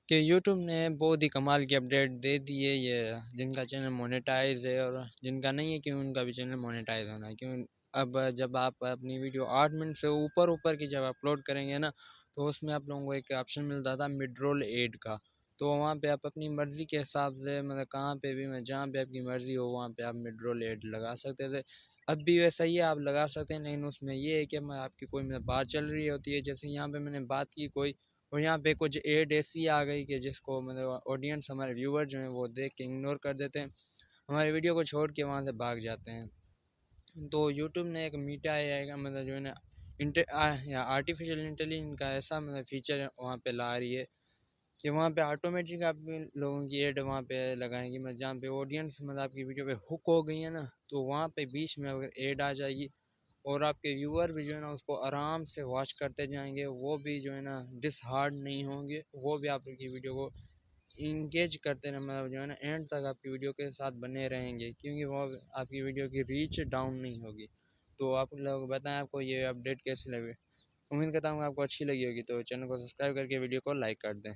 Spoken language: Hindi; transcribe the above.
कि यूट्यूब ने बहुत ही कमाल की अपडेट दे दी है। ये जिनका चैनल मोनेटाइज है और जिनका नहीं है, क्यों उनका भी चैनल मोनेटाइज होना है। क्यों अब जब आप अपनी वीडियो 8 मिनट से ऊपर ऊपर की जब अपलोड करेंगे ना, तो उसमें आप लोगों को एक ऑप्शन मिलता था मिड रोल एड का। तो वहाँ पे आप अपनी मर्ज़ी के हिसाब से, मतलब कहाँ पे भी, मैं जहाँ पे आपकी मर्ज़ी हो वहाँ पे आप मिड रोल एड लगा सकते थे। अब भी वैसा ही है, आप लगा सकते हैं, लेकिन उसमें ये है कि मैं आपकी कोई मतलब बात चल रही होती है, जैसे यहाँ पे मैंने बात की कोई, और यहाँ पे कुछ एड ऐसी आ गई कि जिसको मतलब ऑडियंस, हमारे व्यूअर जो हैं वो देख के इग्नोर कर देते हैं, हमारी वीडियो को छोड़ के वहाँ से भाग जाते हैं। तो यूट्यूब ने एक मीटा एआई का मतलब जो है ना आर्टिफिशियल इंटेलिजेंस का ऐसा मतलब फीचर वहाँ पे ला रही है कि वहाँ पे ऑटोमेटिक आप लोगों की एड वहाँ पे लगाएंगी, मतलब जहाँ पे ऑडियंस मतलब आपकी वीडियो पे हुक हो गई है ना, तो वहाँ पे बीच में अगर एड आ जाएगी और आपके व्यूअर भी जो है ना उसको आराम से वॉच करते जाएंगे, वो भी जो है ना डिसहार्ड नहीं होंगे, वो भी आपकी वीडियो को इंगेज करते रहे, मतलब जो है ना एंड तक आपकी वीडियो के साथ बने रहेंगे, क्योंकि वो आपकी वीडियो की रीच डाउन नहीं होगी। तो आप लोग बताएं आपको ये अपडेट कैसी लगी। उम्मीद करता हूँ आपको अच्छी लगी होगी, तो चैनल को सब्सक्राइब करके वीडियो को लाइक कर दें।